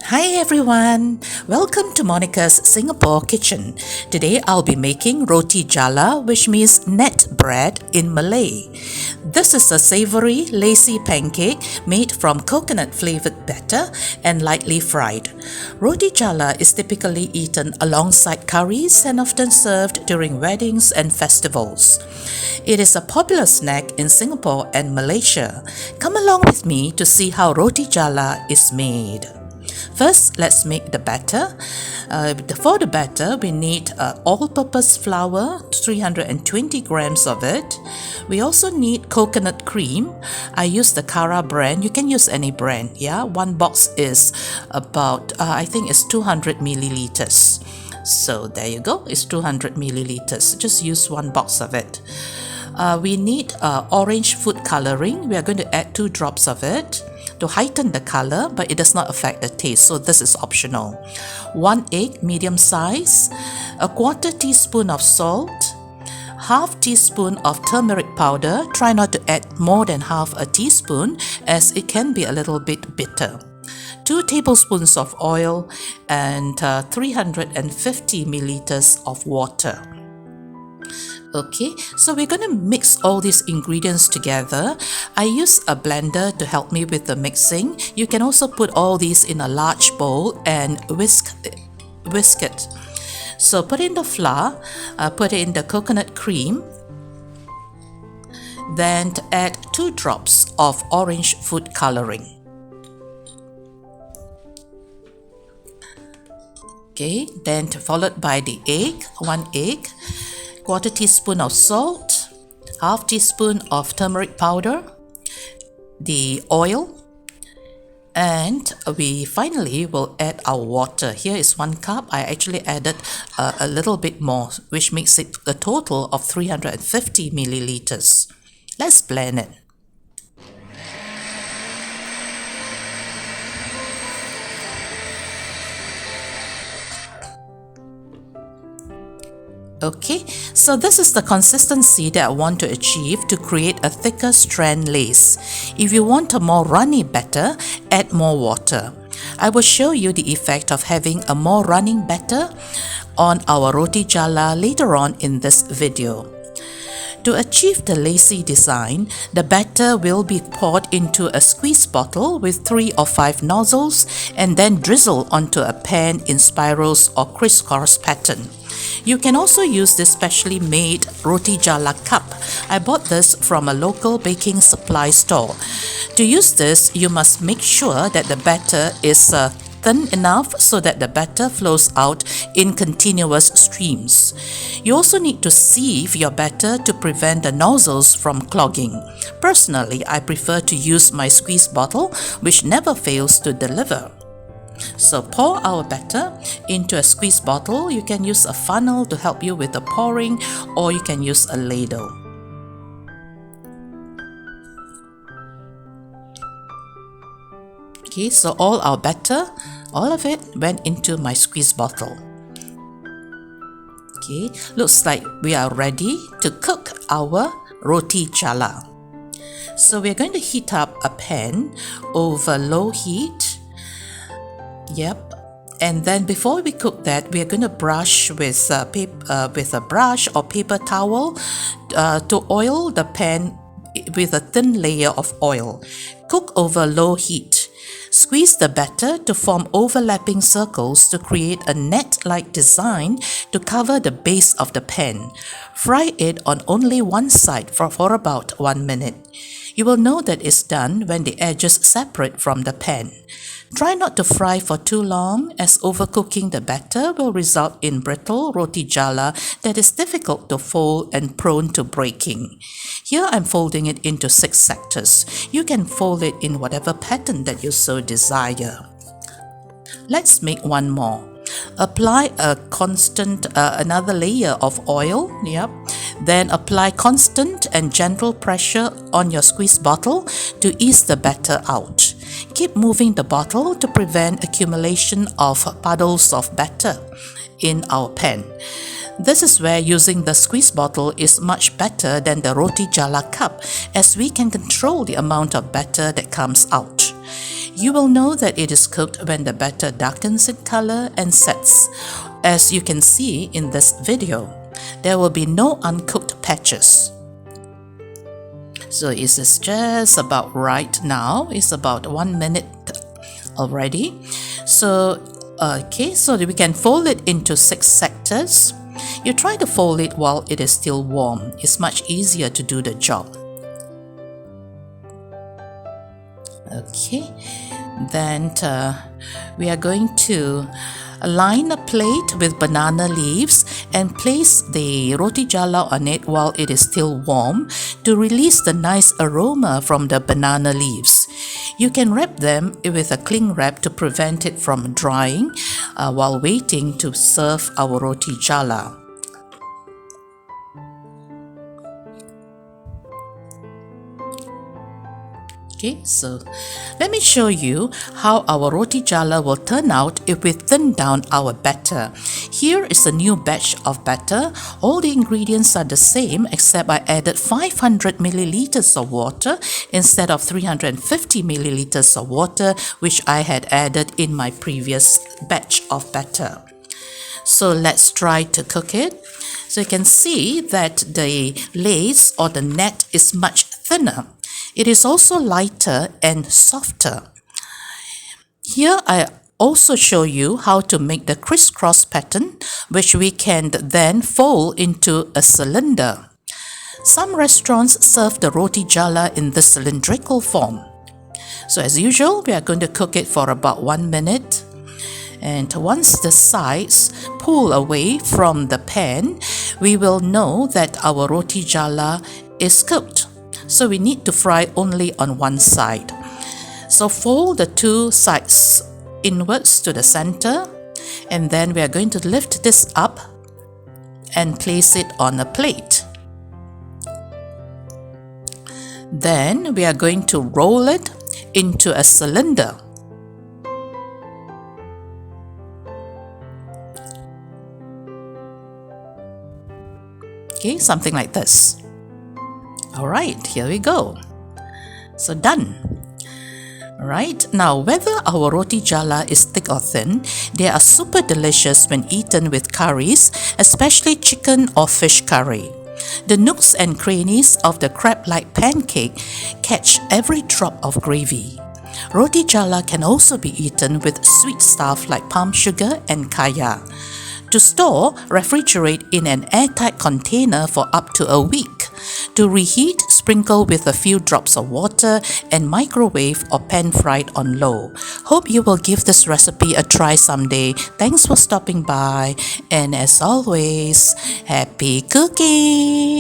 Hi everyone! Welcome to Monica's Singapore Kitchen. Today I'll be making Roti Jala, which means net bread in Malay. This is a savory, lacy pancake made from coconut-flavored batter and lightly fried. Roti Jala is typically eaten alongside curries and often served during weddings and festivals. It is a popular snack in Singapore and Malaysia. Come along with me to see how Roti Jala is made. First, let's make the batter. For the batter, we need all-purpose flour, 320 grams of it. We also need coconut cream. I use the Cara brand. You can use any brand. Yeah, one box is about, I think it's 200 milliliters. So there you go. It's 200 milliliters. Just use one box of it. We need orange food coloring. We are going to add 2 drops of it to heighten the color, but it does not affect the taste, so this is optional. 1 egg, medium size, a 1/4 teaspoon of salt, 1/2 teaspoon of turmeric powder. Try not to add more than 1/2 teaspoon as it can be a little bit bitter. 2 tablespoons of oil and 350 milliliters of water. Okay, so we're going to mix all these ingredients together. I use a blender to help me with the mixing. You can also put all these in a large bowl and whisk it. So put in the flour, put in the coconut cream, then add 2 drops of orange food coloring. Okay, then followed by the egg, 1 egg. 1/4 teaspoon of salt, 1/2 teaspoon of turmeric powder, the oil, and we finally will add our water. Here is 1 cup. I actually added a little bit more, which makes it a total of 350 milliliters. Let's blend it. Okay, so this is the consistency that I want to achieve to create a thicker strand lace. If you want a more runny batter, add more water. I will show you the effect of having a more running batter on our Roti Jala later on in this video. To achieve the lacy design, the batter will be poured into a squeeze bottle with 3 or 5 nozzles and then drizzle onto a pan in spirals or crisscross pattern. You can also use this specially made Roti Jala cup. I bought this from a local baking supply store. To use this, you must make sure that the batter is thin enough so that the batter flows out in continuous streams. You also need to sieve your batter to prevent the nozzles from clogging. Personally, I prefer to use my squeeze bottle, which never fails to deliver. So pour our batter into a squeeze bottle. You can use a funnel to help you with the pouring, or you can use a ladle. Okay, so all our batter, all of it went into my squeeze bottle. Okay, looks like we are ready to cook our Roti Jala. So we're going to heat up a pan over low heat. Yep, and then before we cook that, we are going to brush with a brush or paper towel to oil the pan with a thin layer of oil. Cook over low heat. Squeeze the batter to form overlapping circles to create a net-like design to cover the base of the pan. Fry it on only one side for about 1 minute. You will know that it's done when the edges separate from the pan. Try not to fry for too long, as overcooking the batter will result in brittle Roti Jala that is difficult to fold and prone to breaking. Here I'm folding it into 6 sectors. You can fold it in whatever pattern that you so desire. Let's make one more. Apply another layer of oil. Yep. Then apply constant and gentle pressure on your squeeze bottle to ease the batter out. Keep moving the bottle to prevent accumulation of puddles of batter in our pan. This is where using the squeeze bottle is much better than the Roti Jala cup, as we can control the amount of batter that comes out. You will know that it is cooked when the batter darkens in color and sets. As you can see in this video, there will be no uncooked patches. So it is just about right now. It's about 1 minute already. So so we can fold it into 6 sectors. You try to fold it while it is still warm. It's much easier to do the job. Okay, then we are going to line a plate with banana leaves and place the roti jala on it while it is still warm to release the nice aroma from the banana leaves. You can wrap them with a cling wrap to prevent it from drying while waiting to serve our roti jala. Okay, so let me show you how our roti jala will turn out if we thin down our batter. Here is a new batch of batter. All the ingredients are the same except I added 500 milliliters of water instead of 350 milliliters of water which I had added in my previous batch of batter. So let's try to cook it. So you can see that the lace or the net is much thinner. It is also lighter and softer. Here I also show you how to make the crisscross pattern, which we can then fold into a cylinder. Some restaurants serve the roti jala in the cylindrical form. So as usual, we are going to cook it for about 1 minute. And once the sides pull away from the pan, we will know that our roti jala is cooked. So we need to fry only on one side. So fold the 2 sides inwards to the center, and then we are going to lift this up and place it on a plate. Then we are going to roll it into a cylinder. Okay, something like this. Alright, here we go. So done. Alright, now whether our roti jala is thick or thin, they are super delicious when eaten with curries, especially chicken or fish curry. The nooks and crannies of the crab-like pancake catch every drop of gravy. Roti jala can also be eaten with sweet stuff like palm sugar and kaya. To store, refrigerate in an airtight container for up to a week. To reheat, sprinkle with a few drops of water and microwave or pan fried on low. Hope you will give this recipe a try someday. Thanks for stopping by, and as always, happy cooking!